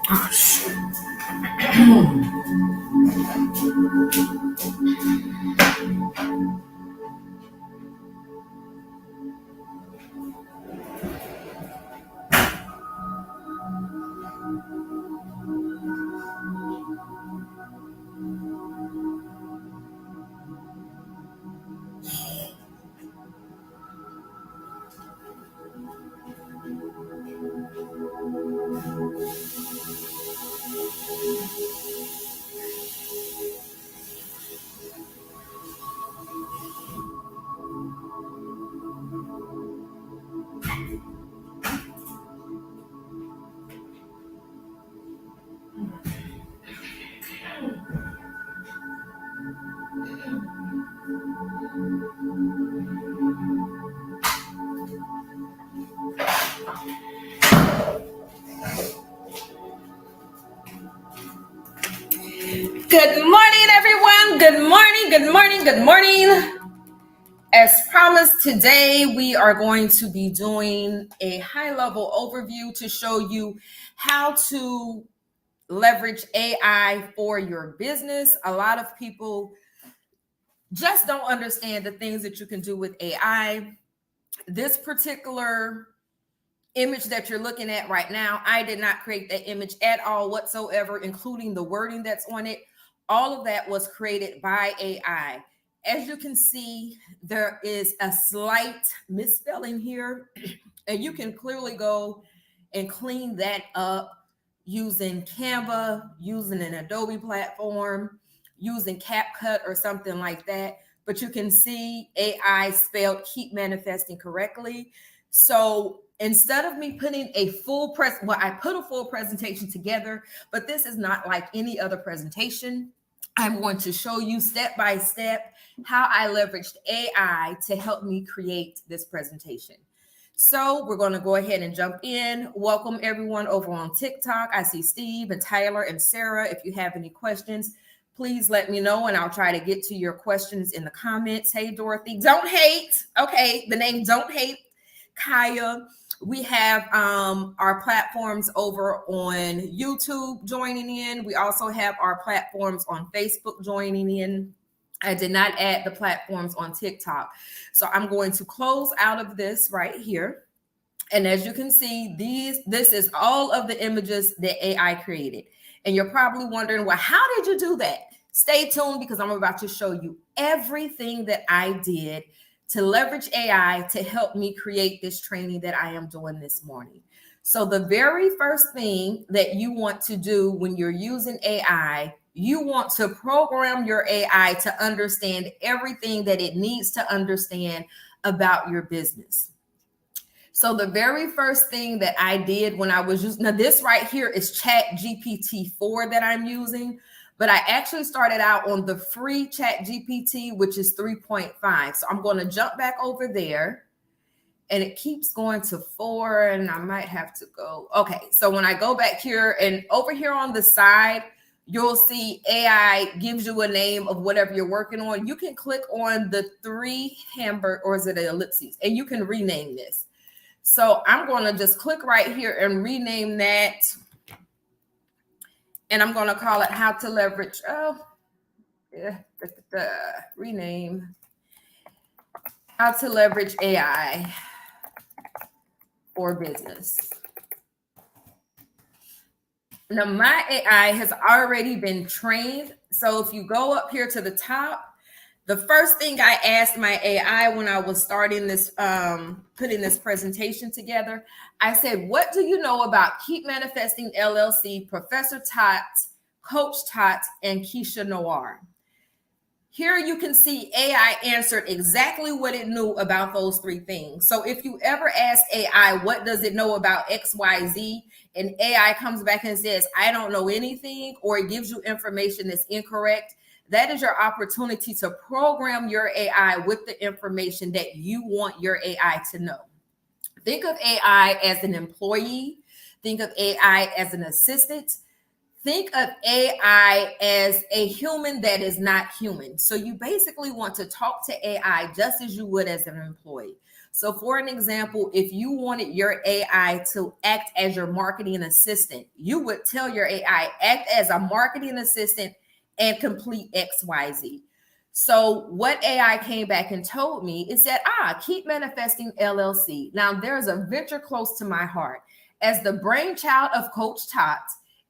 Oh, shoot. Good morning, everyone. Good morning, good morning, good morning. As promised, today we are going to be doing a high-level overview to show you how to leverage AI for your business. A lot of people just don't understand the things that you can do with AI. This particular image that you're looking at right now, I did not create that image at all whatsoever, including the wording that's on it. All of that was created by AI. As you can see, there is a slight misspelling here, and you can clearly go and clean that up using Canva, using an Adobe platform, using CapCut or something like that. But you can see AI spelled keep manifesting correctly. So instead of me putting a full I put a full presentation together, but this is not like any other presentation. I'm going to show you step by step how I leveraged AI to help me create this presentation. So we're going to go ahead and jump in. Welcome everyone over on TikTok. I see Steve and Tyler and Sarah. If you have any questions, please let me know and I'll try to get to your questions in the comments. Hey, Dorothy, don't hate. Okay, the name Don't Hate. Kaya. We have our platforms over on YouTube joining in. We also have our platforms on Facebook joining in. I did not add the platforms on TikTok. So I'm going to close out of this right here. And as you can see, this is all of the images that AI created. And you're probably wondering, well, how did you do that? Stay tuned because I'm about to show you everything that I did to leverage AI to help me create this training that I am doing this morning. So the very first thing that you want to do when you're using AI, you want to program your AI to understand everything that it needs to understand about your business. So the very first thing that I did when I was using, now this right here is Chat GPT-4 that I'm using, but I actually started out on the free Chat GPT, which is 3.5. So I'm going to jump back over there and it keeps going to 4 and I might have to go. Okay. So when I go back here and over here on the side, you'll see AI gives you a name of whatever you're working on. You can click on the 3 hamburger, or is it an ellipses? And you can rename this. So I'm going to just click right here and rename that. And I'm going to call it how to leverage. Rename how to leverage AI for business. Now my AI has already been trained. So if you go up here to the top, the first thing I asked my AI when I was starting this, putting this presentation together, I said, what do you know about Keep Manifesting LLC, Professor TOT, Coach TOT, and Keisha Noir? Here you can see AI answered exactly what it knew about those 3 things. So if you ever ask AI, what does it know about XYZ? And AI comes back and says, I don't know anything, or it gives you information that's incorrect, that is your opportunity to program your AI with the information that you want your AI to know. Think of AI as an employee. Think of AI as an assistant. Think of AI as a human that is not human. So you basically want to talk to AI just as you would as an employee. So for an example, if you wanted your AI to act as your marketing assistant, you would tell your AI, act as a marketing assistant and complete XYZ. So what AI came back and told me is that, Keep Manifesting LLC. Now there's a venture close to my heart. As the brainchild of Coach TOT,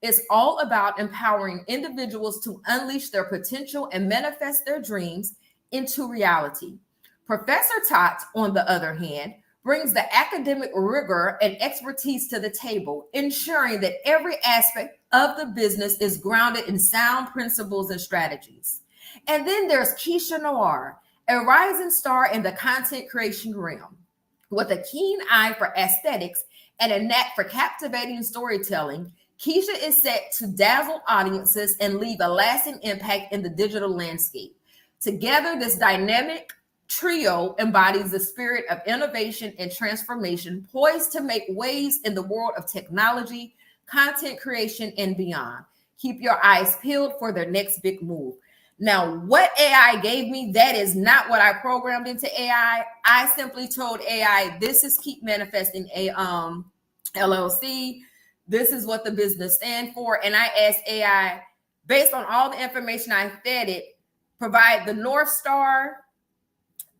it's all about empowering individuals to unleash their potential and manifest their dreams into reality. Professor TOT, on the other hand, brings the academic rigor and expertise to the table, ensuring that every aspect of the business is grounded in sound principles and strategies. And then there's Keisha Noir, a rising star in the content creation realm. With a keen eye for aesthetics and a knack for captivating storytelling, Keisha is set to dazzle audiences and leave a lasting impact in the digital landscape. Together, this dynamic trio embodies the spirit of innovation and transformation, poised to make waves in the world of technology, content creation, and beyond. Keep your eyes peeled for their next big move. Now, what AI gave me, that is not what I programmed into AI. I simply told AI, this is Keep Manifesting LLC. This is what the business stands for. And I asked AI, based on all the information I fed it, provide the North Star,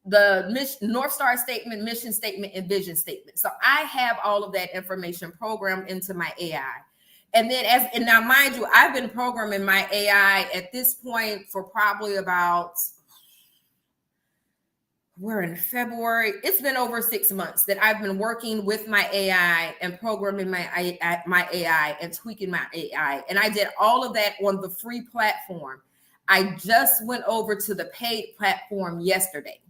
North Star statement, mission statement, and vision statement. So I have all of that information programmed into my AI. And then and now mind you, I've been programming my AI at this point for probably about, we're in February. It's been over 6 months that I've been working with my AI and programming my AI and tweaking my AI. And I did all of that on the free platform. I just went over to the paid platform yesterday.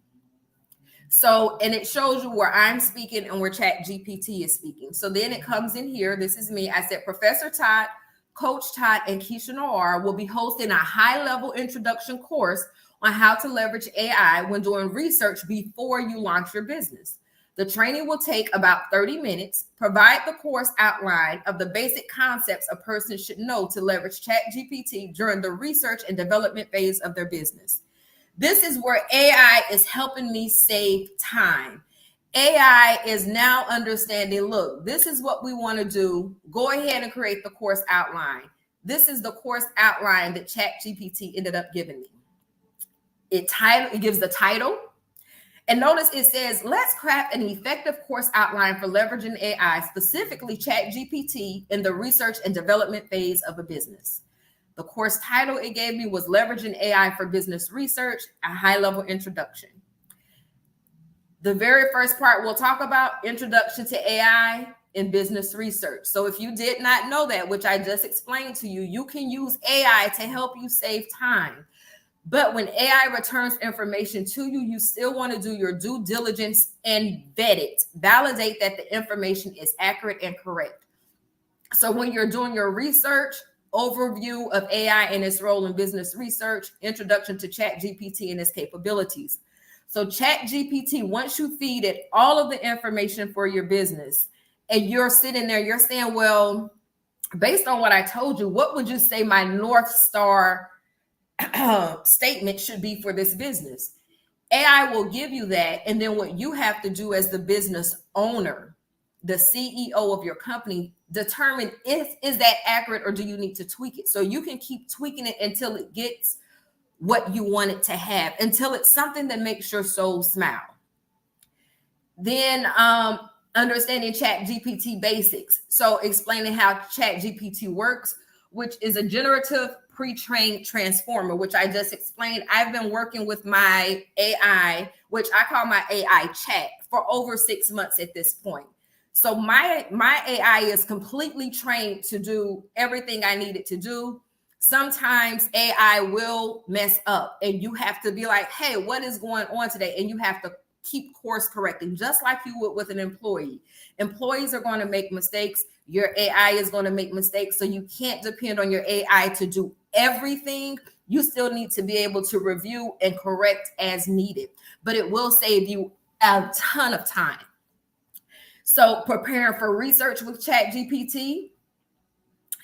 So, and it shows you where I'm speaking and where Chat GPT is speaking. So then it comes in here. This is me. I said, Professor TOT, Coach TOT, and Keisha Noir will be hosting a high-level introduction course on how to leverage AI when doing research before you launch your business. The training will take about 30 minutes, provide the course outline of the basic concepts a person should know to leverage Chat GPT during the research and development phase of their business. This is where AI is helping me save time. AI is now understanding, look, this is what we want to do. Go ahead and create the course outline. This is the course outline that ChatGPT ended up giving me. It gives the title. And notice it says, let's craft an effective course outline for leveraging AI, specifically ChatGPT, in the research and development phase of a business. The course title it gave me was Leveraging AI for Business Research, a high-level introduction. The very first part we'll talk about, Introduction to AI in Business Research. So if you did not know that, which I just explained to you, you can use AI to help you save time. But when AI returns information to you, you still want to do your due diligence and vet it, validate that the information is accurate and correct. So when you're doing your research, overview of AI and its role in business research, introduction to Chat GPT and its capabilities. So Chat GPT, once you feed it all of the information for your business and you're sitting there, you're saying, well, based on what I told you, what would you say my North Star statement should be for this business? AI will give you that. And then what you have to do as the business owner, the CEO of your company, determine is that accurate or do you need to tweak it? So you can keep tweaking it until it gets what you want it to have, until it's something that makes your soul smile. Then understanding Chat GPT basics. So explaining how Chat GPT works, which is a generative pre-trained transformer, which I just explained. I've been working with my AI, which I call my AI chat, for over 6 months at this point. So my AI is completely trained to do everything I need it to do. Sometimes AI will mess up and you have to be like, hey, what is going on today? And you have to keep course correcting, just like you would with an employee. Employees are going to make mistakes. Your AI is going to make mistakes. So you can't depend on your AI to do everything. You still need to be able to review and correct as needed, but it will save you a ton of time. So preparing for research with Chat GPT,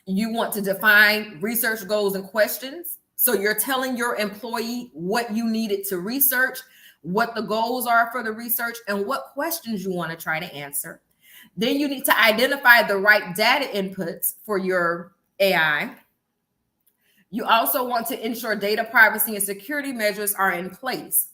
you want to define research goals and questions. So you're telling your employee what you needed to research, what the goals are for the research, and what questions you want to try to answer. Then you need to identify the right data inputs for your AI. You also want to ensure data privacy and security measures are in place.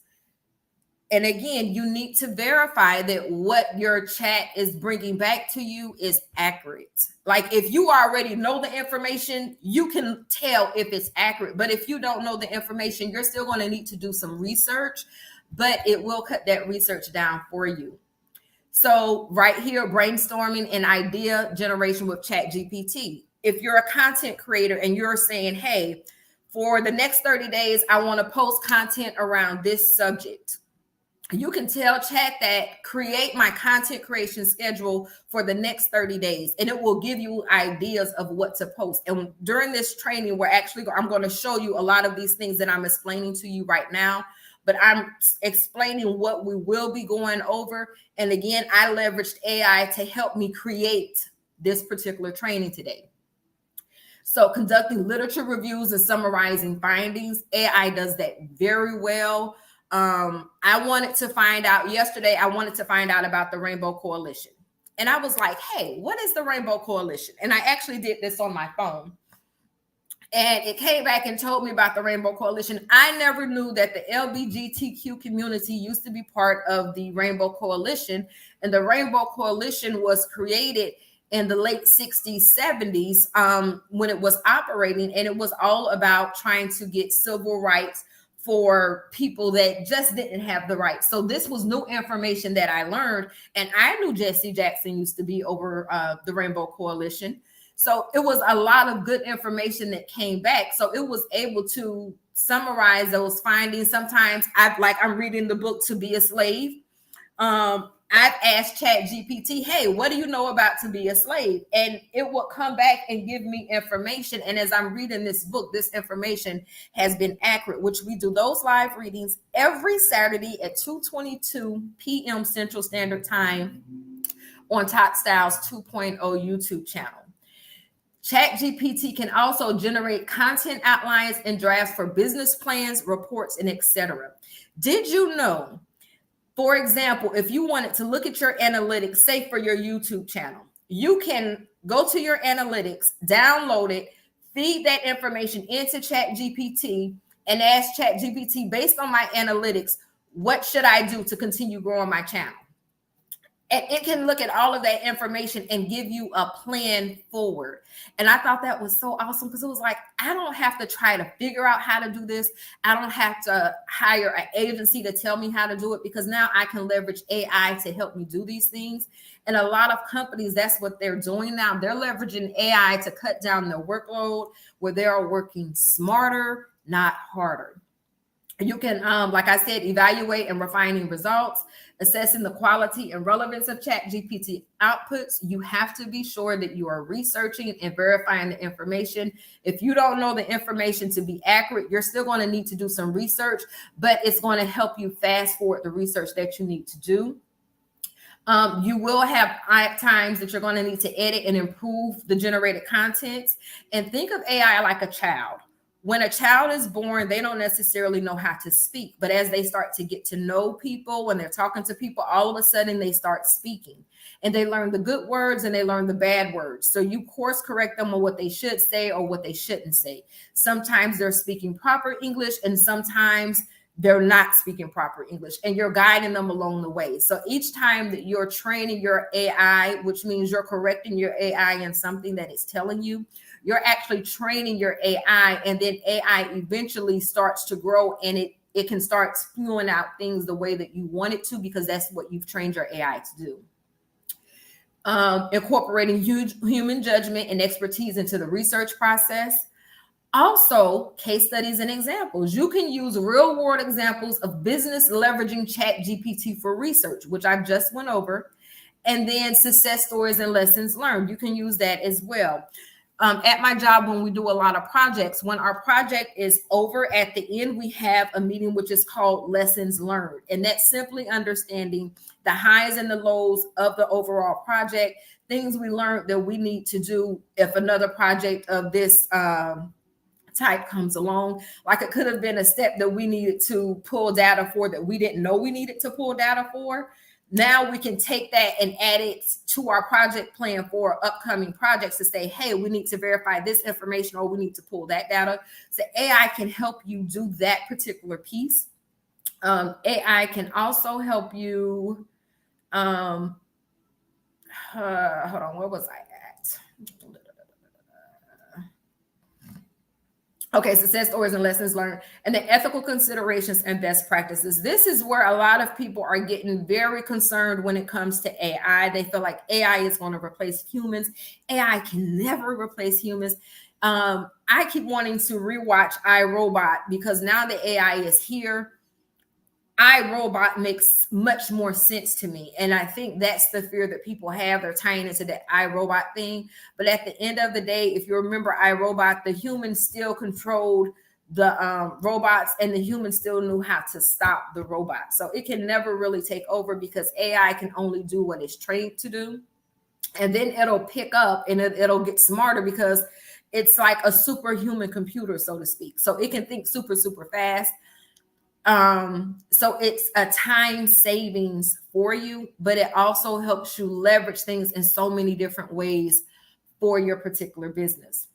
And again, you need to verify that what your chat is bringing back to you is accurate. Like if you already know the information, you can tell if it's accurate. But if you don't know the information, you're still going to need to do some research, but it will cut that research down for you. So right here, brainstorming and idea generation with Chat GPT. If you're a content creator and you're saying, hey, for the next 30 days, I want to post content around this subject, you can tell chat that create my content creation schedule for the next 30 days, and it will give you ideas of what to post. And during this training, I'm going to show you a lot of these things that I'm explaining to you right now, but I'm explaining what we will be going over. And again, I leveraged AI to help me create this particular training today. So conducting literature reviews and summarizing findings, AI does that very well. I wanted to find out about the Rainbow Coalition. And I was like, hey, what is the Rainbow Coalition? And I actually did this on my phone. And it came back and told me about the Rainbow Coalition. I never knew that the LGBTQ community used to be part of the Rainbow Coalition. And the Rainbow Coalition was created in the late 60s, 70s, when it was operating. And it was all about trying to get civil rights for people that just didn't have the rights. So this was new information that I learned. And I knew Jesse Jackson used to be over the Rainbow Coalition. So it was a lot of good information that came back. So it was able to summarize those findings. Sometimes I'm reading the book To Be a Slave. I've asked Chat GPT, hey, what do you know about To Be a Slave? And it will come back and give me information. And as I'm reading this book, this information has been accurate, which we do those live readings every Saturday at 2:22 p.m. Central Standard Time on TOT Styles 2.0 YouTube channel. Chat GPT can also generate content outlines and drafts for business plans, reports, and etc. Did you know, for example, if you wanted to look at your analytics, say for your YouTube channel, you can go to your analytics, download it, feed that information into Chat GPT, and ask Chat GPT, based on my analytics, what should I do to continue growing my channel? And it can look at all of that information and give you a plan forward. And I thought that was so awesome, because it was like, I don't have to try to figure out how to do this. I don't have to hire an agency to tell me how to do it, because now I can leverage AI to help me do these things. And a lot of companies, that's what they're doing now. They're leveraging AI to cut down their workload, where they are working smarter, not harder. You can, like I said, evaluate and refining results, assessing the quality and relevance of Chat GPT outputs. You have to be sure that you are researching and verifying the information. If you don't know the information to be accurate, you're still going to need to do some research, but it's going to help you fast forward the research that you need to do. You will have times that you're going to need to edit and improve the generated content. And think of AI like a child. When a child is born, they don't necessarily know how to speak, but as they start to get to know people, when they're talking to people, all of a sudden they start speaking, and they learn the good words and they learn the bad words. So you course correct them on what they should say or what they shouldn't say. Sometimes they're speaking proper English, and sometimes they're not speaking proper English, and you're guiding them along the way. So each time that you're training your AI, which means you're correcting your AI in something that it's telling you, you're actually training your AI, and then AI eventually starts to grow, and it can start spewing out things the way that you want it to, because that's what you've trained your AI to do. Incorporating human judgment and expertise into the research process. Also, case studies and examples. You can use real world examples of business leveraging Chat GPT for research, which I've just went over, and then success stories and lessons learned. You can use that as well. At my job, when we do a lot of projects, when our project is over, at the end, we have a meeting which is called lessons learned. And that's simply understanding the highs and the lows of the overall project, things we learned that we need to do if another project of this type comes along. Like it could have been a step that we needed to pull data for that we didn't know we needed to pull data for. Now we can take that and add it to our project plan for upcoming projects to say, hey, we need to verify this information or we need to pull that data. So AI can help you do that particular piece. AI can also help you. Hold on, where was I at? Okay, success stories and lessons learned, and the ethical considerations and best practices. This is where a lot of people are getting very concerned when it comes to AI. They feel like AI is going to replace humans. AI can never replace humans. I keep wanting to rewatch iRobot because now the AI is here. iRobot makes much more sense to me. And I think that's the fear that people have. They're tying into that iRobot thing. But at the end of the day, if you remember iRobot, the humans still controlled the robots and the humans still knew how to stop the robot. So it can never really take over because AI can only do what it's trained to do. And then it'll pick up and it'll get smarter because it's like a superhuman computer, so to speak. So it can think super, super fast. So it's a time savings for you, but it also helps you leverage things in so many different ways for your particular business.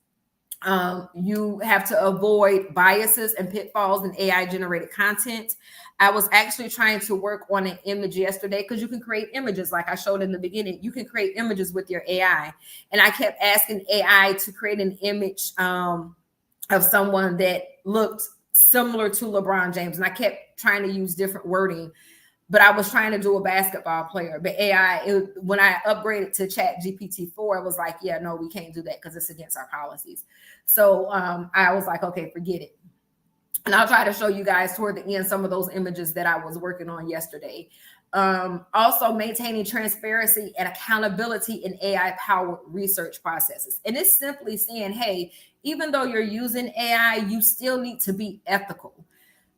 You have to avoid biases and pitfalls in AI generated content. I was actually trying to work on an image yesterday because you can create images like I showed in the beginning. You can create images with your AI. And I kept asking AI to create an image of someone that looked similar to LeBron James. And I kept trying to use different wording, but I was trying to do a basketball player. But AI, when I upgraded to Chat GPT-4, it was like, yeah, no, we can't do that because it's against our policies. So I was like, okay, forget it. And I'll try to show you guys toward the end some of those images that I was working on yesterday. Also maintaining transparency and accountability in AI-powered research processes. And it's simply saying, hey, even though you're using AI, you still need to be ethical.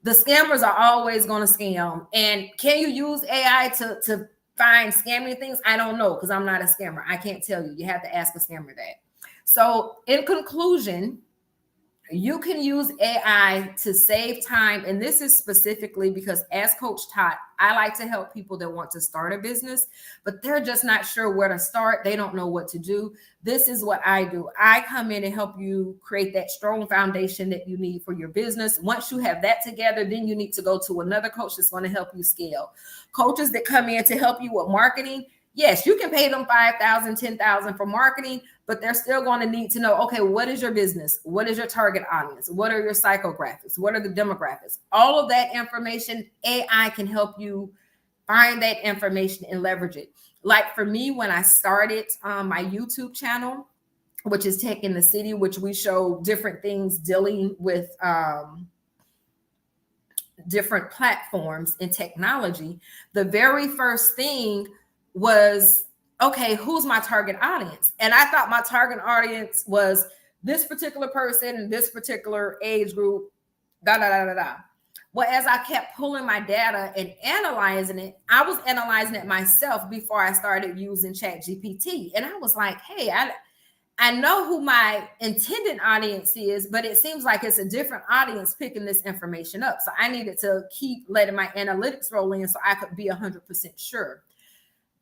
The scammers are always going to scam. And can you use AI to find scamming things? I don't know because I'm not a scammer. I can't tell you. You have to ask a scammer that. So in conclusion, you can use AI to save time. And this is specifically because as Coach TOT, I like to help people that want to start a business, but they're just not sure where to start. They don't know what to do. This is what I do. I come in and help you create that strong foundation that you need for your business. Once you have that together, then you need to go to another coach that's going to help you scale. Coaches that come in to help you with marketing, yes, you can pay them $5,000, $10,000 for marketing, but they're still going to need to know, okay, what is your business? What is your target audience? What are your psychographics? What are the demographics? All of that information, AI can help you find that information and leverage it. Like for me, when I started my YouTube channel, which is Tech in the City, which we show different things dealing with different platforms and technology, the very first thing was, okay, who's my target audience? And I thought my target audience was this particular person in this particular age group, da, da, da, da, da. Well, as I kept pulling my data and analyzing it, I was analyzing it myself before I started using Chat GPT. And I was like, hey, I know who my intended audience is, but it seems like it's a different audience picking this information up. So I needed to keep letting my analytics roll in so I could be 100% sure.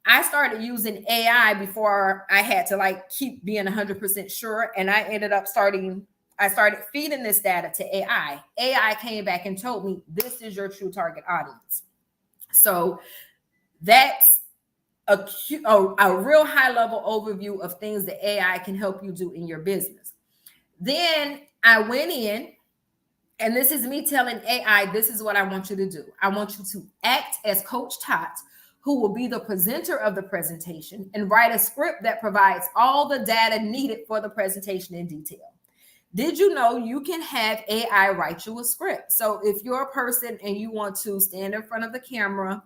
I started using AI before I had to keep being 100% sure. And I started feeding this data to AI. AI came back and told me, this is your true target audience. So that's a real high level overview of things that AI can help you do in your business. Then I went in, and this is me telling AI, this is what I want you to do. I want you to act as Coach TOT, who will be the presenter of the presentation, and write a script that provides all the data needed for the presentation in detail. Did you know you can have AI write you a script? So if you're a person and you want to stand in front of the camera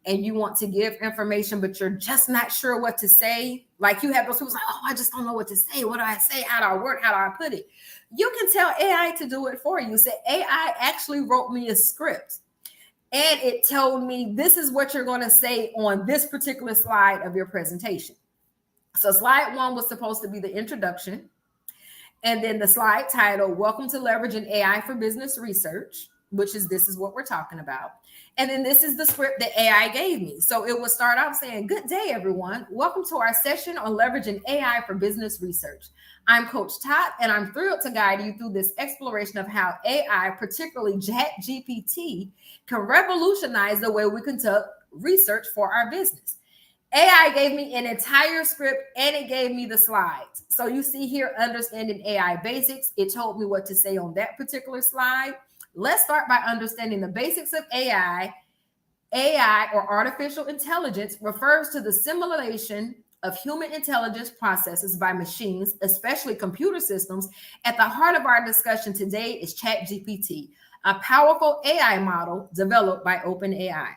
and you want to give information, but you're just not sure what to say, like you have those people like, oh, I just don't know what to say. What do I say? How do I word? How do I put it? You can tell AI to do it for you. Say, AI actually wrote me a script. And it told me, this is what you're going to say on this particular slide of your presentation. So slide 1 was supposed to be the introduction. And then the slide title, Welcome to Leveraging AI for Business Research, which is this is what we're talking about. And then this is the script that AI gave me. So it will start off saying, Good day, everyone. Welcome to our session on leveraging AI for business research. I'm Coach TOT, and I'm thrilled to guide you through this exploration of how AI, particularly ChatGPT, can revolutionize the way we conduct research for our business. AI gave me an entire script and it gave me the slides. So you see here, understanding AI basics. It told me what to say on that particular slide. Let's start by understanding the basics of AI. AI, or artificial intelligence, refers to the simulation of human intelligence processes by machines, especially computer systems. At the heart of our discussion today is ChatGPT, a powerful AI model developed by OpenAI.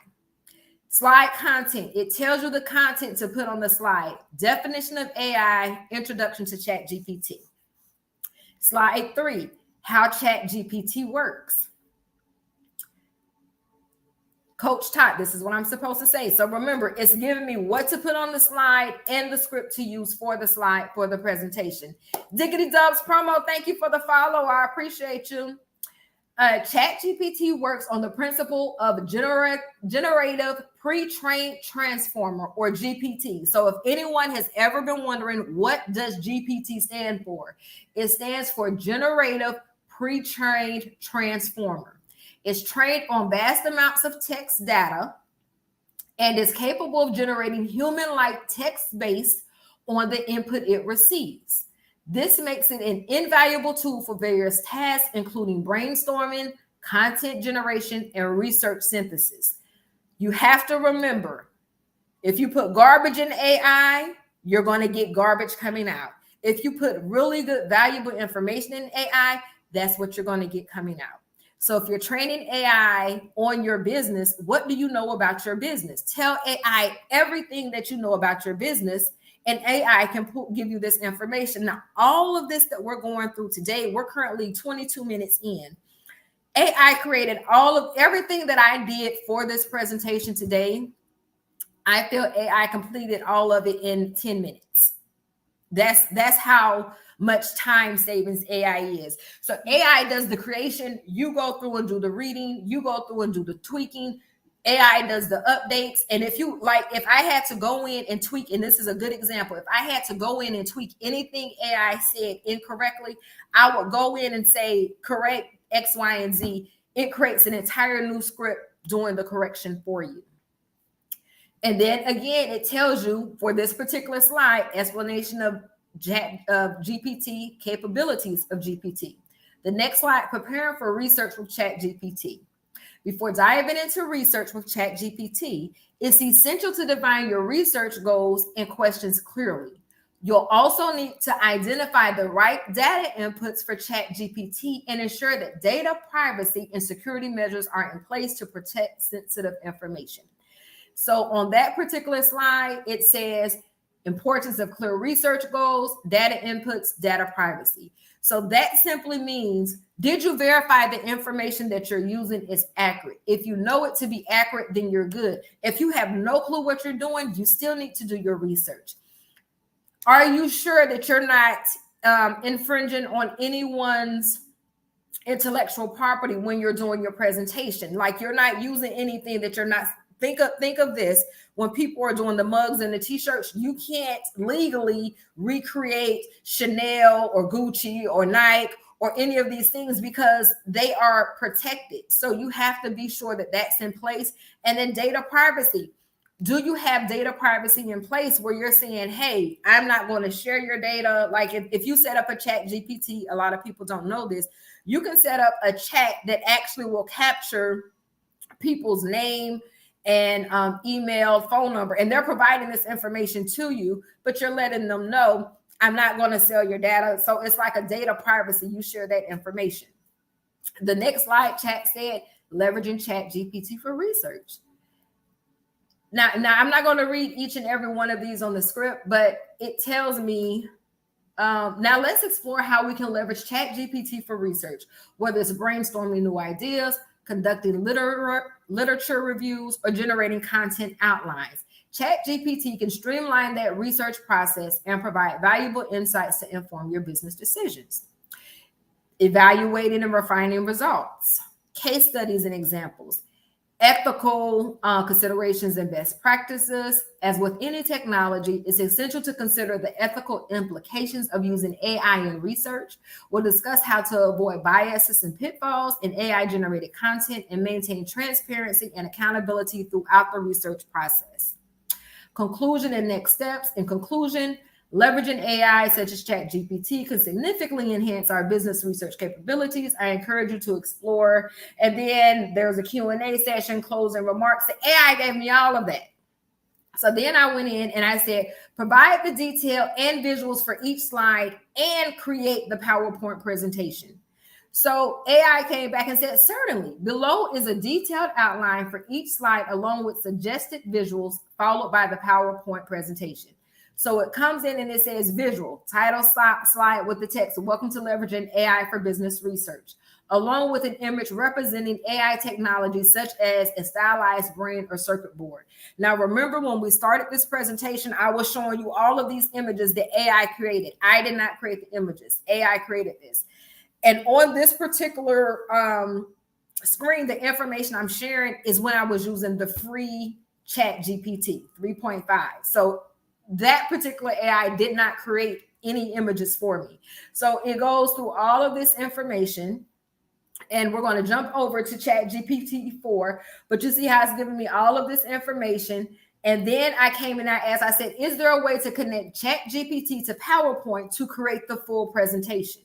Slide content. It tells you the content to put on the slide. Definition of AI, introduction to ChatGPT. Slide 3, how ChatGPT works. Coach TOT, this is what I'm supposed to say. So remember, it's giving me what to put on the slide and the script to use for the slide for the presentation. Diggity Dubs promo, thank you for the follow. I appreciate you. ChatGPT works on the principle of generative pre-trained transformer, or GPT. So if anyone has ever been wondering, what does GPT stand for? It stands for generative pre-trained transformer. It's trained on vast amounts of text data and is capable of generating human-like text based on the input it receives. This makes it an invaluable tool for various tasks, including brainstorming, content generation, and research synthesis. You have to remember, if you put garbage in AI, you're going to get garbage coming out. If you put really good, valuable information in AI, that's what you're going to get coming out. So if you're training AI on your business, what do you know about your business? Tell AI everything that you know about your business, and AI can give you this information. Now, all of this that we're going through today, we're currently 22 minutes in. AI created everything that I did for this presentation today. I feel AI completed all of it in 10 minutes. That's how much time savings AI is. So AI does the creation, you go through and do the reading, you go through and do the tweaking. AI does the updates. And if I had to go in and tweak, and this is a good example, if I had to go in and tweak anything AI said incorrectly, I would go in and say, correct X, Y, and Z. It creates an entire new script doing the correction for you. And then again, it tells you for this particular slide, explanation of GPT, capabilities of GPT. The next slide, preparing for research with ChatGPT. Before diving into research with ChatGPT, it's essential to define your research goals and questions clearly. You'll also need to identify the right data inputs for ChatGPT and ensure that data privacy and security measures are in place to protect sensitive information. So on that particular slide, it says importance of clear research goals, data inputs, data privacy. So that simply means, did you verify the information that you're using is accurate? If you know it to be accurate, then you're good. If you have no clue what you're doing, you still need to do your research. Are you sure that you're not infringing on anyone's intellectual property when you're doing your presentation? Like, you're not using anything that you're not. Think of this. When people are doing the mugs and the t-shirts, you can't legally recreate Chanel or Gucci or Nike or any of these things because they are protected. So you have to be sure that that's in place. And then data privacy. Do you have data privacy in place where you're saying, hey, I'm not going to share your data? Like if you set up a ChatGPT, a lot of people don't know this, you can set up a chat that actually will capture people's name and email, phone number, and they're providing this information to you, but you're letting them know, I'm not going to sell your data. So it's like a data privacy. You share that information. The next slide, chat said, leveraging ChatGPT for research. Now I'm not going to read each and every one of these on the script, but it tells me, now let's explore how we can leverage ChatGPT for research, whether it's brainstorming new ideas, conducting literature reviews, or generating content outlines. ChatGPT can streamline that research process and provide valuable insights to inform your business decisions. evaluating and refining results, case studies and examples, ethical considerations and best practices. As with any technology, it's essential to consider the ethical implications of using AI in research. We'll discuss how to avoid biases and pitfalls in AI-generated content and maintain transparency and accountability throughout the research process. Conclusion and next steps. In conclusion, leveraging AI such as ChatGPT can significantly enhance our business research capabilities. I encourage you to explore. And then there's a Q&A session, closing remarks. The AI gave me all of that. So then I went in and I said, provide the detail and visuals for each slide and create the PowerPoint presentation. So AI came back and said, certainly. Below is a detailed outline for each slide along with suggested visuals followed by the PowerPoint presentation. So it comes in and it says visual, title slide with the text, welcome to leveraging AI for business research, along with an image representing AI technology such as a stylized brain or circuit board. Now, remember when we started this presentation, I was showing you all of these images that AI created. I did not create the images. AI created this. And on this particular screen, the information I'm sharing is when I was using the free ChatGPT 3.5. So that particular AI did not create any images for me. So it goes through all of this information. And we're going to jump over to ChatGPT 4. But you see how it's giving me all of this information. And then I came and I asked, I said, is there a way to connect ChatGPT to PowerPoint to create the full presentation?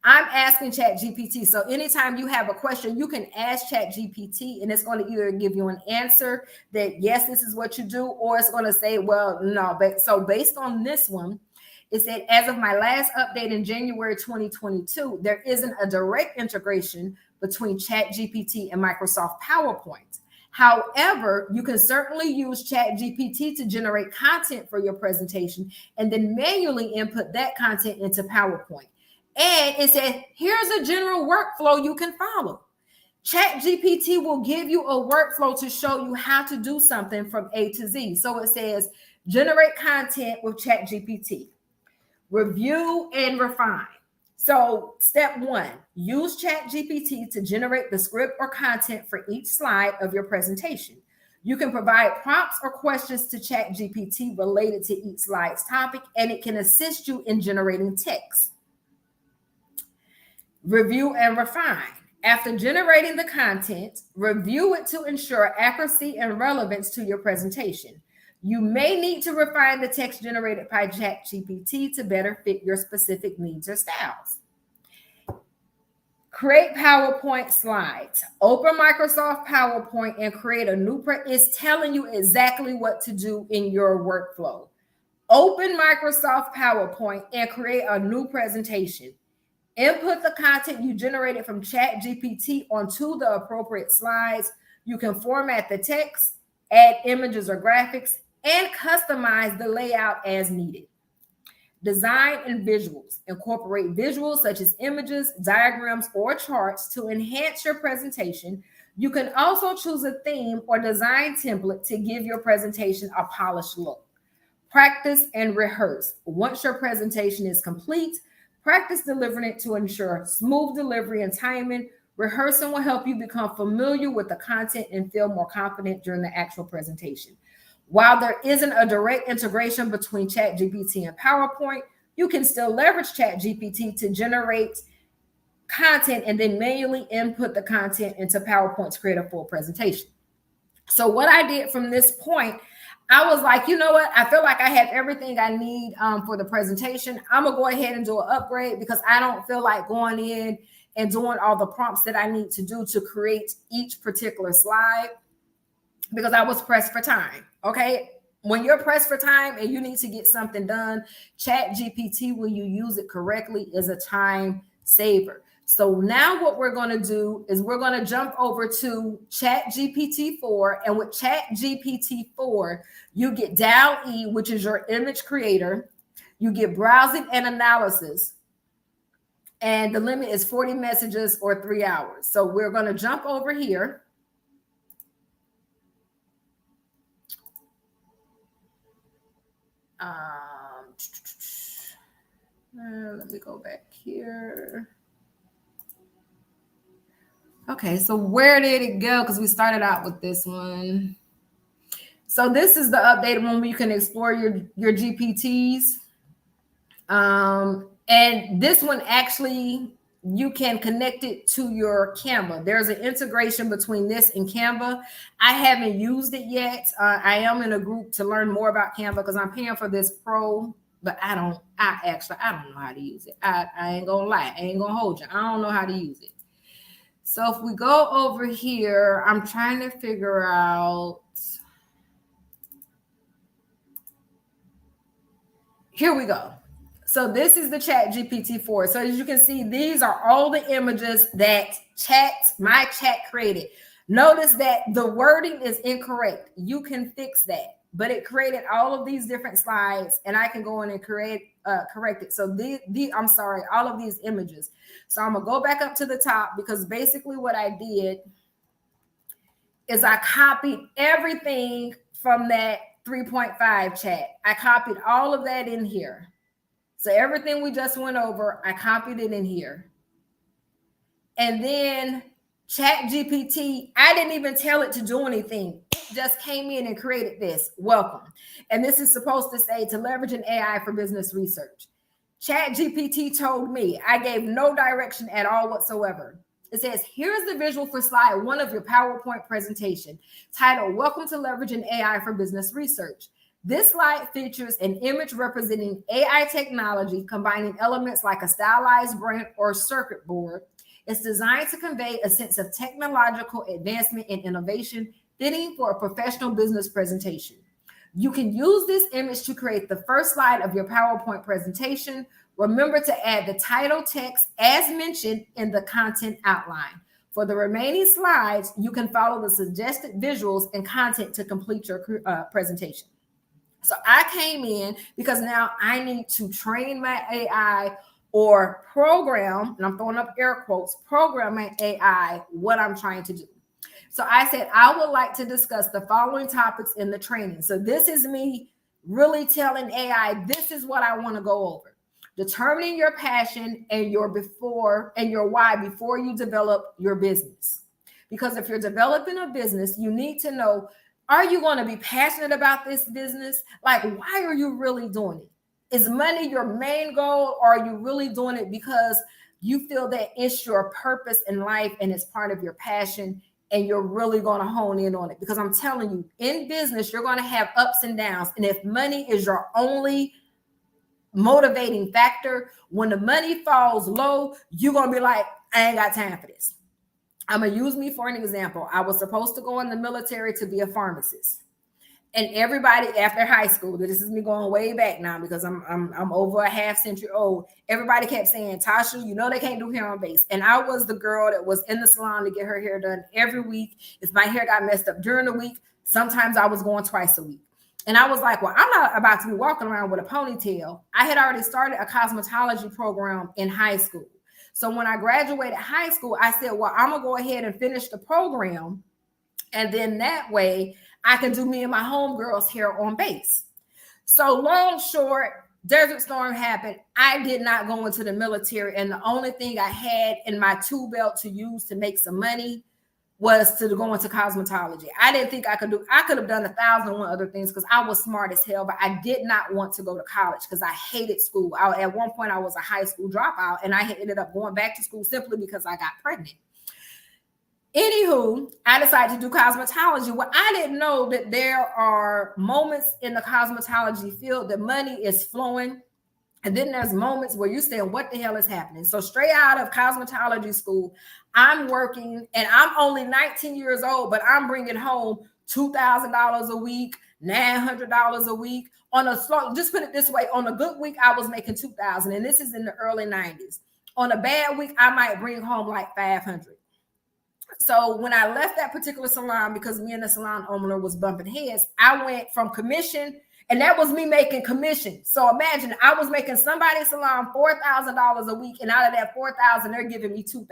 I'm asking ChatGPT. So anytime you have a question, you can ask ChatGPT and it's going to either give you an answer that, yes, this is what you do, or it's going to say, well, no. But so based on this one, it said, as of my last update in January 2022, there isn't a direct integration between ChatGPT and Microsoft PowerPoint. However, you can certainly use ChatGPT to generate content for your presentation and then manually input that content into PowerPoint. And it said, here's a general workflow you can follow. ChatGPT will give you a workflow to show you how to do something from A to Z. So it says, generate content with ChatGPT, review and refine. So step 1, use ChatGPT to generate the script or content for each slide of your presentation. You can provide prompts or questions to ChatGPT related to each slide's topic, and it can assist you in generating text. Review and refine. After generating the content, review it to ensure accuracy and relevance to your presentation. You may need to refine the text generated by ChatGPT to better fit your specific needs or styles. Create PowerPoint slides. Open Microsoft PowerPoint and create a new it's telling you exactly what to do in your workflow. Open Microsoft PowerPoint and create a new presentation. Input the content you generated from ChatGPT onto the appropriate slides. You can format the text, add images or graphics, and customize the layout as needed. Design and visuals. Incorporate visuals such as images, diagrams, or charts to enhance your presentation. You can also choose a theme or design template to give your presentation a polished look. Practice and rehearse. Once your presentation is complete, practice delivering it to ensure smooth delivery and timing. Rehearsing will help you become familiar with the content and feel more confident during the actual presentation. While there isn't a direct integration between ChatGPT and PowerPoint, you can still leverage ChatGPT to generate content and then manually input the content into PowerPoint to create a full presentation. So what I did from this point, I was like, you know what? I feel like I have everything I need for the presentation. I'm going to go ahead and do an upgrade because I don't feel like going in and doing all the prompts that I need to do to create each particular slide because I was pressed for time. Okay. When you're pressed for time and you need to get something done, ChatGPT, when you use it correctly, is a time saver. So now what we're going to do is we're going to jump over to ChatGPT 4. And with ChatGPT 4, you get DALL-E, which is your image creator. You get browsing and analysis. And the limit is 40 messages or 3 hours. So we're going to jump over here. Let me go back here. Okay, so where did it go? Because we started out with this one. So this is the updated one where you can explore your GPTs. And this one actually, you can connect it to your Canva. There's an integration between this and Canva. I haven't used it yet. I am in a group to learn more about Canva because I'm paying for this pro, but I don't know how to use it. I ain't gonna lie. I ain't gonna hold you. I don't know how to use it. So if we go over here, I'm trying to figure out. Here we go. So this is the Chat GPT-4. So as you can see, these are all the images that my chat created. Notice that the wording is incorrect. You can fix that, but it created all of these different slides, and I can go in and correct it. So all of these images. So I'm gonna go back up to the top because basically what I did is I copied everything from that 3.5 chat. I copied all of that in here. So everything we just went over, I copied it in here. And then Chat GPT, I didn't even tell it to do anything. It just came in and created this. Welcome. And this is supposed to say to leverage an AI for business research. Chat GPT told me, I gave no direction at all whatsoever. It says, here's the visual for slide 1 of your PowerPoint presentation titled, Welcome to Leverage an AI for Business Research. This slide features an image representing AI technology, combining elements like a stylized brand or circuit board. It's designed to convey a sense of technological advancement and innovation, fitting for a professional business presentation. You can use this image to create the first slide of your PowerPoint presentation. Remember to add the title text as mentioned in the content outline. For the remaining slides, you can follow the suggested visuals and content to complete your presentation. So I came in because now I need to train my AI or program, and I'm throwing up air quotes, program my AI what I'm trying to do. So I said, I would like to discuss the following topics in the training. So this is me really telling AI, this is what I want to go over. Determining your passion and your why before you develop your business. Because if you're developing a business, you need to know, are you going to be passionate about this business? Like, why are you really doing it? Is money your main goal, or are you really doing it because you feel that it's your purpose in life and it's part of your passion and you're really going to hone in on it? Because I'm telling you, in business, you're going to have ups and downs. And if money is your only motivating factor, when the money falls low, you're going to be like, I ain't got time for this. I'm going to use me for an example. I was supposed to go in the military to be a pharmacist. And everybody after high school, this is me going way back now because I'm over a half century old. Everybody kept saying, Tasha, you know they can't do hair on base. And I was the girl that was in the salon to get her hair done every week. If my hair got messed up during the week, sometimes I was going twice a week. And I was like, well, I'm not about to be walking around with a ponytail. I had already started a cosmetology program in high school. So when I graduated high school, I said, well, I'm going to go ahead and finish the program. And then that way I can do me and my homegirls hair on base. So long, short, Desert Storm happened. I did not go into the military. And the only thing I had in my tool belt to use to make some money was to go into cosmetology. I didn't think I could have done 1,001 other things because I was smart as hell, but I did not want to go to college because I hated school. At one point, I was a high school dropout, and I ended up going back to school simply because I got pregnant. Anywho, I decided to do cosmetology. Well, I didn't know that there are moments in the cosmetology field that money is flowing. And then there's moments where you're saying, what the hell is happening? So straight out of cosmetology school, I'm working and I'm only 19 years old, but I'm bringing home $2,000 a week, $900 a week. On a slow, just put it this way, on a good week, I was making $2,000, and this is in the early 90s. On a bad week, I might bring home like $500. So when I left that particular salon, because me and the salon owner was bumping heads, I went from commission, and that was me making commission. So imagine I was making somebody's salon $4,000 a week, and out of that $4,000, they're giving me $2,000.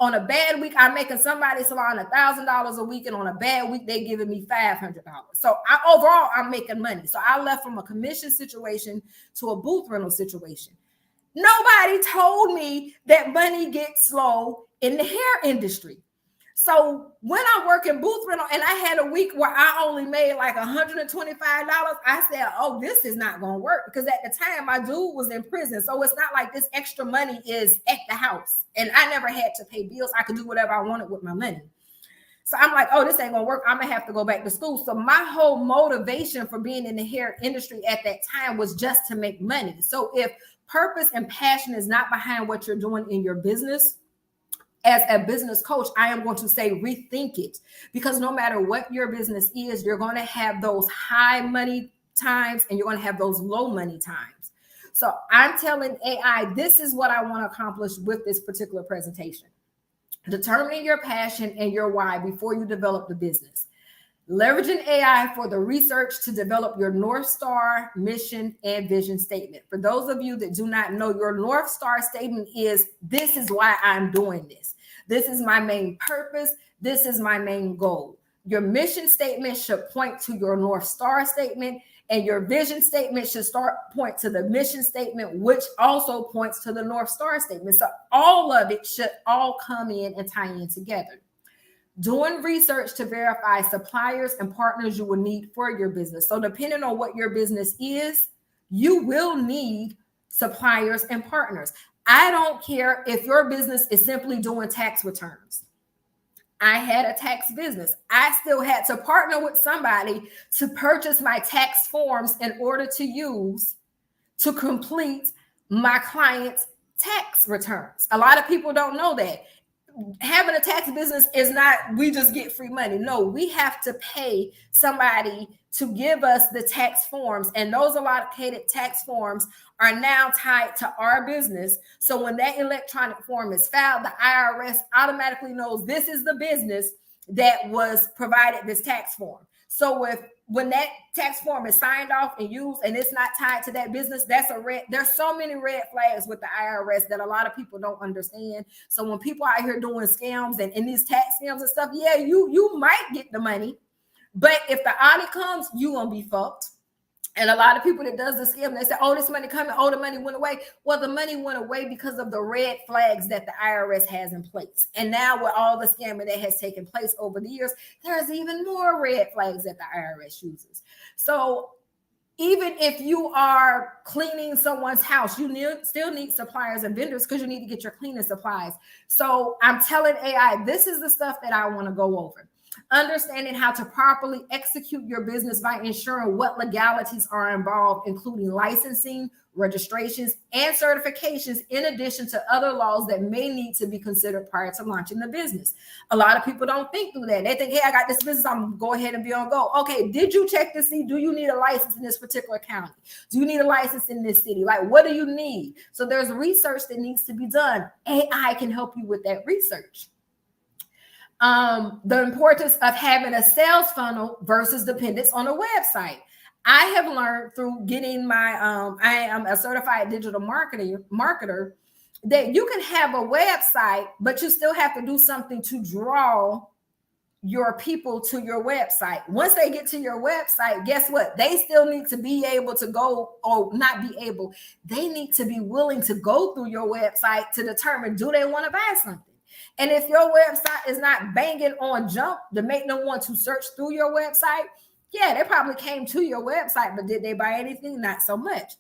On a bad week, I'm making somebody's salon $1,000 a week, and on a bad week, they're giving me $500. So overall, I'm making money. So I left from a commission situation to a booth rental situation. Nobody told me that money gets slow in the hair industry. So when I work in booth rental and I had a week where I only made like $125, I said, oh, this is not going to work, because at the time my dude was in prison. So it's not like this extra money is at the house and I never had to pay bills. I could do whatever I wanted with my money. So I'm like, oh, this ain't gonna work. I'm gonna have to go back to school. So my whole motivation for being in the hair industry at that time was just to make money. So if purpose and passion is not behind what you're doing in your business, as a business coach, I am going to say rethink it, because no matter what your business is, you're going to have those high money times and you're going to have those low money times. So I'm telling AI, this is what I want to accomplish with this particular presentation. Determining your passion and your why before you develop the business. Leveraging AI for the research to develop your North Star mission and vision statement. For those of you that do not know, your North Star statement is, this is why I'm doing this. This is my main purpose. This is my main goal. Your mission statement should point to your North Star statement, and your vision statement should point to the mission statement, which also points to the North Star statement. So all of it should all come in and tie in together. Doing research to verify suppliers and partners you will need for your business. So depending on what your business is, you will need suppliers and partners. I don't care if your business is simply doing tax returns. I had a tax business. I still had to partner with somebody to purchase my tax forms in order to use to complete my client's tax returns. A lot of people don't know that. Having a tax business is not, we just get free money. No, we have to pay somebody to give us the tax forms, and those allocated tax forms are now tied to our business. So when that electronic form is filed, the IRS automatically knows this is the business that was provided this tax form. So when that tax form is signed off and used and it's not tied to that business, that's a red. There's so many red flags with the IRS that a lot of people don't understand. So when people out here doing scams and these tax scams and stuff, yeah, you might get the money, but if the audit comes, you gonna be fucked. And a lot of people that does the scam, they say, oh, this money coming, oh, the money went away. Well, the money went away because of the red flags that the IRS has in place. And now with all the scamming that has taken place over the years, there's even more red flags that the IRS uses. So even if you are cleaning someone's house, you still need suppliers and vendors, because you need to get your cleaning supplies. So I'm telling AI, this is the stuff that I want to go over. Understanding how to properly execute your business by ensuring what legalities are involved, including licensing, registrations, and certifications, in addition to other laws that may need to be considered prior to launching the business. A lot of people don't think through that. They think, hey, I got this business, I'm going to go ahead and be on go. Okay, did you check to see, do you need a license in this particular county? Do you need a license in this city? Like, what do you need? So there's research that needs to be done. AI can help you with that research. The importance of having a sales funnel versus dependence on a website. I have learned through getting my, I am a certified digital marketer, that you can have a website, but you still have to do something to draw your people to your website. Once they get to your website, guess what? They still need to be able to go, or not be able, they need to be willing to go through your website to determine, do they want to buy something? And if your website is not banging on jump to make them want to search through your website, yeah, they probably came to your website, but did they buy anything? Not so much.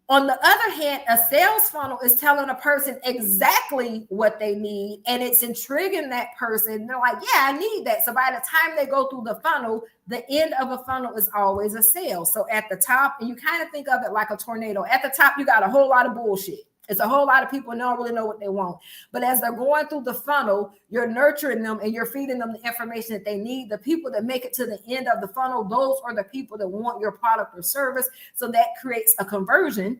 On the other hand, a sales funnel is telling a person exactly what they need, and it's intriguing that person. They're like, yeah, I need that. So by the time they go through the funnel, the end of a funnel is always a sale. So at the top, and you kind of think of it like a tornado. At the top, you got a whole lot of bullshit. It's a whole lot of people don't really know what they want. But as they're going through the funnel, you're nurturing them and you're feeding them the information that they need. The people that make it to the end of the funnel, those are the people that want your product or service. So that creates a conversion,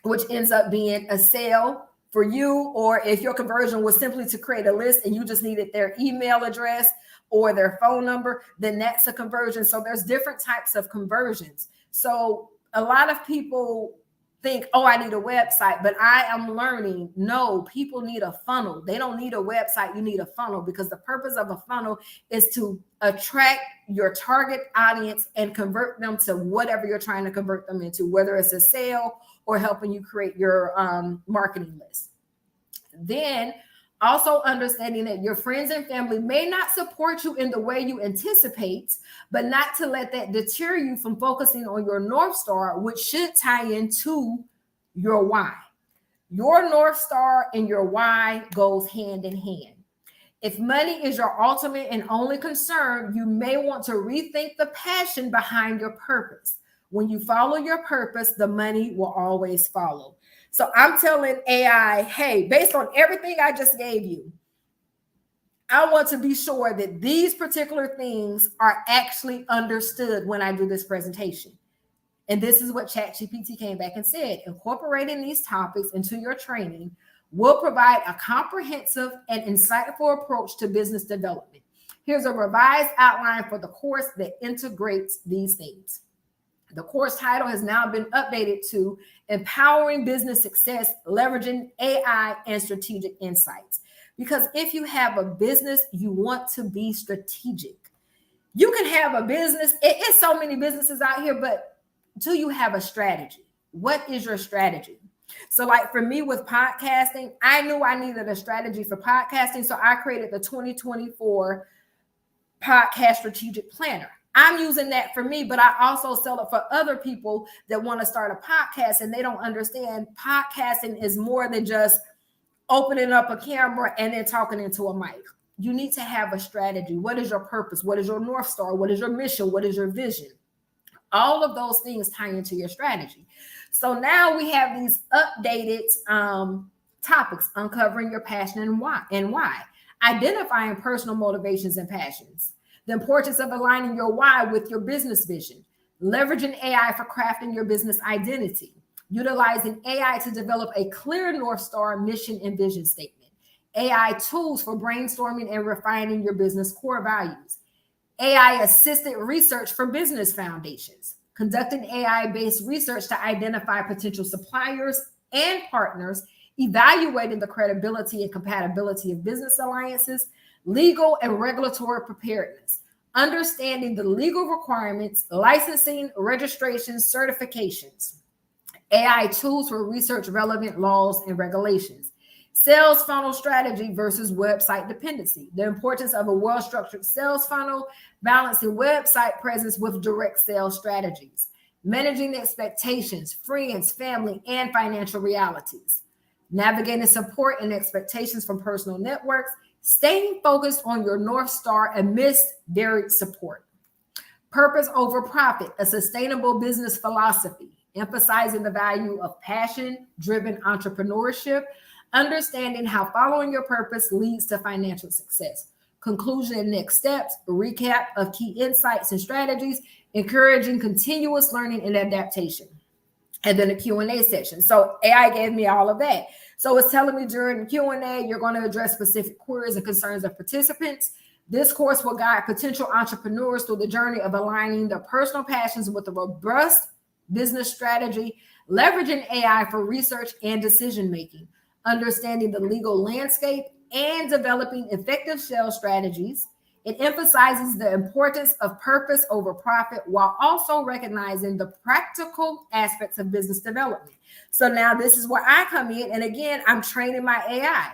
which ends up being a sale for you. Or if your conversion was simply to create a list and you just needed their email address or their phone number, then that's a conversion. So there's different types of conversions. So a lot of people think, oh, I need a website, but I am learning. No, people need a funnel. They don't need a website. You need a funnel, because the purpose of a funnel is to attract your target audience and convert them to whatever you're trying to convert them into, whether it's a sale or helping you create your marketing list. Then also understanding that your friends and family may not support you in the way you anticipate, but not to let that deter you from focusing on your North Star, which should tie into your why. Your North Star and your why goes hand in hand. If money is your ultimate and only concern, you may want to rethink the passion behind your purpose. When you follow your purpose, the money will always follow. So I'm telling AI, hey, based on everything I just gave you, I want to be sure that these particular things are actually understood when I do this presentation. And this is what ChatGPT came back and said. Incorporating these topics into your training will provide a comprehensive and insightful approach to business development. Here's a revised outline for the course that integrates these themes. The course title has now been updated to Empowering Business Success, Leveraging AI and Strategic Insights. Because if you have a business, you want to be strategic. You can have a business. It's so many businesses out here, but do you have a strategy? What is your strategy? So like for me with podcasting, I knew I needed a strategy for podcasting. So I created the 2024 Podcast Strategic Planner. I'm using that for me, but I also sell it for other people that want to start a podcast and they don't understand podcasting is more than just opening up a camera and then talking into a mic. You need to have a strategy. What is your purpose? What is your North Star? What is your mission? What is your vision? All of those things tie into your strategy. So now we have these updated topics: uncovering your passion and why, identifying personal motivations and passions, the importance of aligning your why with your business vision, leveraging AI for crafting your business identity, utilizing AI to develop a clear North Star mission and vision statement, AI tools for brainstorming and refining your business core values, AI assisted research for business foundations, conducting AI-based research to identify potential suppliers and partners, evaluating the credibility and compatibility of business alliances, legal and regulatory preparedness, understanding the legal requirements, licensing, registrations, certifications, AI tools for research relevant laws and regulations, sales funnel strategy versus website dependency, the importance of a well-structured sales funnel, balancing website presence with direct sales strategies, managing expectations, friends, family, and financial realities, navigating support and expectations from personal networks, staying focused on your North Star amidst varied support. Purpose over profit, a sustainable business philosophy, emphasizing the value of passion-driven entrepreneurship, understanding how following your purpose leads to financial success. Conclusion and next steps, a recap of key insights and strategies, encouraging continuous learning and adaptation. And then a Q&A section. So AI gave me all of that. So it's telling me during the Q&A, you're going to address specific queries and concerns of participants. This course will guide potential entrepreneurs through the journey of aligning their personal passions with a robust business strategy, leveraging AI for research and decision-making, understanding the legal landscape, and developing effective sales strategies. It emphasizes the importance of purpose over profit while also recognizing the practical aspects of business development. So now this is where I come in. And again, I'm training my AI.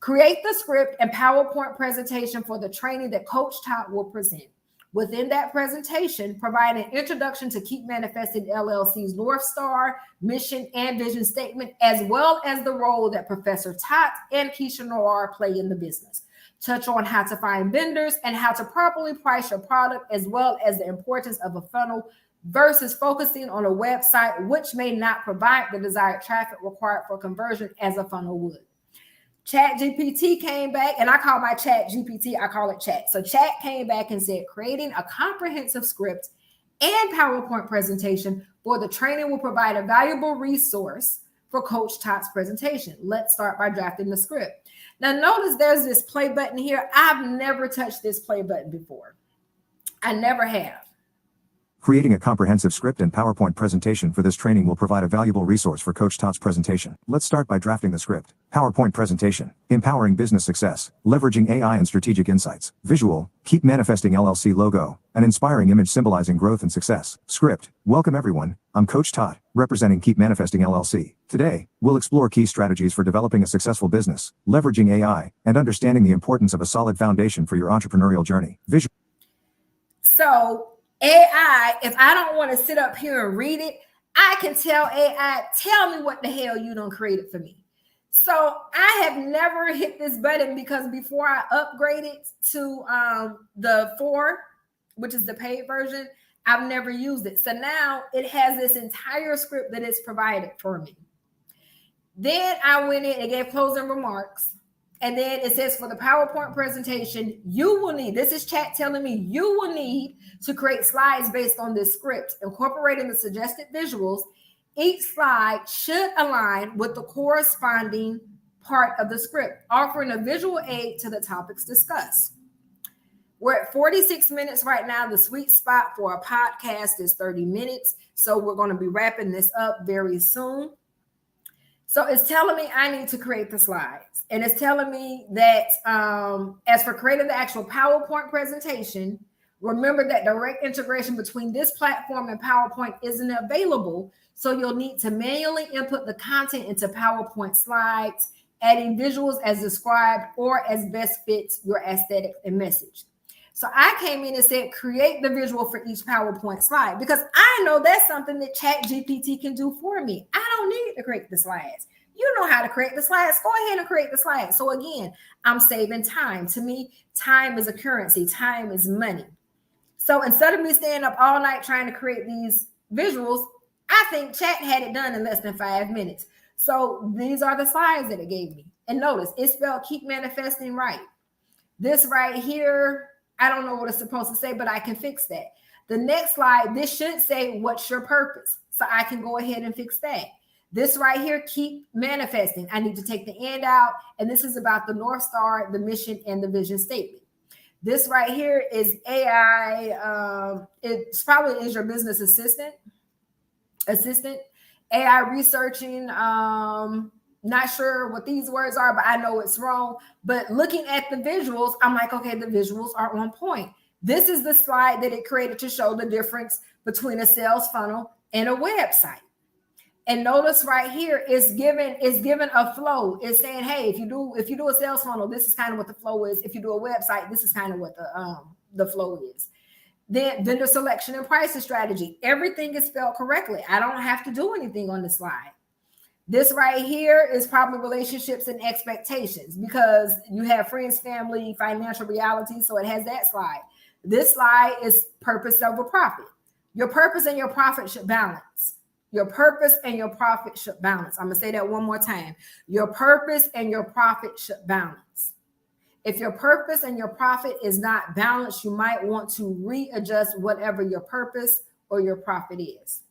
Create the script and PowerPoint presentation for the training that Coach TOT will present. Within that presentation, provide an introduction to Keep Manifesting LLC's North Star, mission, and vision statement, as well as the role that Professor TOT and Keisha Noir play in the business. Touch on how to find vendors and how to properly price your product, as well as the importance of a funnel versus focusing on a website which may not provide the desired traffic required for conversion as a funnel would. ChatGPT came back, and I call my ChatGPT, I call it Chat. So Chat came back and said, creating a comprehensive script and PowerPoint presentation for the training will provide a valuable resource for Coach TOT's presentation. Let's start by drafting the script. Now notice there's this play button here. I've never touched this play button before. I never have. Creating a comprehensive script and PowerPoint presentation for this training will provide a valuable resource for Coach TOT's presentation. Let's start by drafting the script. PowerPoint presentation. Empowering business success. Leveraging AI and strategic insights. Visual. Keep Manifesting LLC logo. An inspiring image symbolizing growth and success. Script. Welcome everyone. I'm Coach TOT, representing Keep Manifesting LLC. Today, we'll explore key strategies for developing a successful business, leveraging AI, and understanding the importance of a solid foundation for your entrepreneurial journey. Visual. So AI, if I don't want to sit up here and read it, I can tell AI, tell me what the hell you done created for me. So I have never hit this button because before I upgraded to the 4, which is the paid version, I've never used it. So now it has this entire script that is provided for me. Then I went in and gave closing remarks. And then it says for the PowerPoint presentation, you will need, this is chat telling me, you will need to create slides based on this script, incorporating the suggested visuals. Each slide should align with the corresponding part of the script, offering a visual aid to the topics discussed. We're at 46 minutes right now. The sweet spot for a podcast is 30 minutes. So we're going to be wrapping this up very soon. So it's telling me I need to create the slides. And it's telling me that as for creating the actual PowerPoint presentation, remember that direct integration between this platform and PowerPoint isn't available. So you'll need to manually input the content into PowerPoint slides, adding visuals as described or as best fits your aesthetic and message. So I came in and said, create the visual for each PowerPoint slide, because I know that's something that ChatGPT can do for me. I don't need to create the slides. You know how to create the slides. Go ahead and create the slides. So again, I'm saving time. To me, time is a currency. Time is money. So instead of me staying up all night trying to create these visuals, I think Chat had it done in less than 5 minutes. So these are the slides that it gave me. And notice, it spelled Keep Manifesting right. This right here, I don't know what it's supposed to say, but I can fix that. The next slide, this should say, what's your purpose? So I can go ahead and fix that. This right here, keep manifesting. I need to take the end out. And this is about the North Star, the mission, and the vision statement. This right here is AI. It's probably is your business assistant. AI researching. Not sure what these words are, but I know it's wrong. But looking at the visuals, I'm like, okay, the visuals are on point. This is the slide that it created to show the difference between a sales funnel and a website. And notice right here, it's given a flow. It's saying, hey, if you do a sales funnel, this is kind of what the flow is. If you do a website, this is kind of what the flow is. Then vendor selection and pricing strategy. Everything is spelled correctly. I don't have to do anything on the slide. This right here is probably relationships and expectations, because you have friends, family, financial reality. So it has that slide. This slide is purpose over profit. Your purpose and your profit should balance. Your purpose and your profit should balance. I'm going to say that one more time. Your purpose and your profit should balance. If your purpose and your profit is not balanced, you might want to readjust whatever your purpose or your profit is.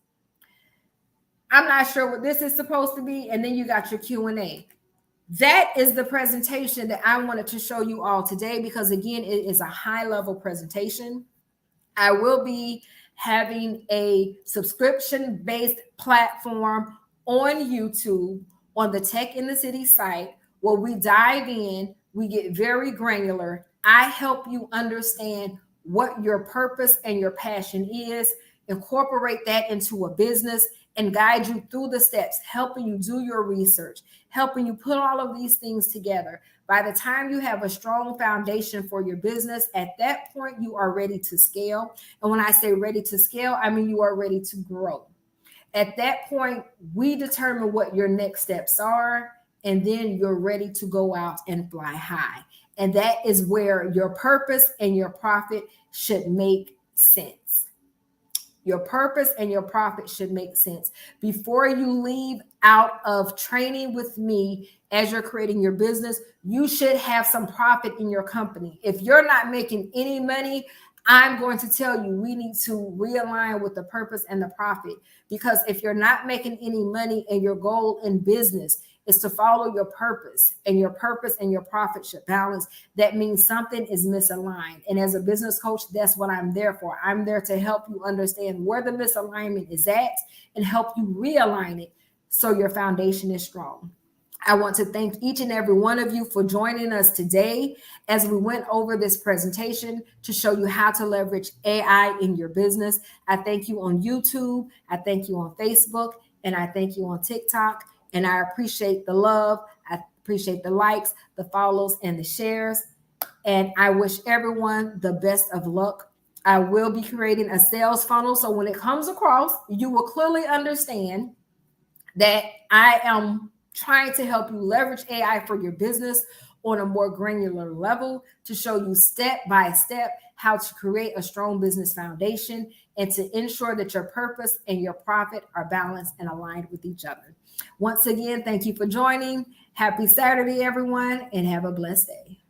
I'm not sure what this is supposed to be. And then you got your Q&A. That is the presentation that I wanted to show you all today, because again, it is a high-level presentation. I will be having a subscription-based platform on YouTube on the Tech in the City site where we dive in, we get very granular. I help you understand what your purpose and your passion is, incorporate that into a business, and guide you through the steps, helping you do your research, helping you put all of these things together. By the time you have a strong foundation for your business, at that point, you are ready to scale. And when I say ready to scale, I mean you are ready to grow. At that point, we determine what your next steps are, and then you're ready to go out and fly high. And that is where your purpose and your profit should make sense. Your purpose and your profit should make sense. Before you leave out of training with me as you're creating your business, you should have some profit in your company. If you're not making any money, I'm going to tell you, we need to realign with the purpose and the profit. Because if you're not making any money and your goal in business is to follow your purpose, and your purpose and your profit should balance. That means something is misaligned. And as a business coach, that's what I'm there for. I'm there to help you understand where the misalignment is at and help you realign it so your foundation is strong. I want to thank each and every one of you for joining us today as we went over this presentation to show you how to leverage AI in your business. I thank you on YouTube, I thank you on Facebook, and I thank you on TikTok. And I appreciate the love, I appreciate the likes, the follows, and the shares. And I wish everyone the best of luck. I will be creating a sales funnel, so when it comes across, you will clearly understand that I am trying to help you leverage AI for your business on a more granular level to show you step by step how to create a strong business foundation and to ensure that your purpose and your profit are balanced and aligned with each other. Once again, thank you for joining. Happy Saturday, everyone, and have a blessed day.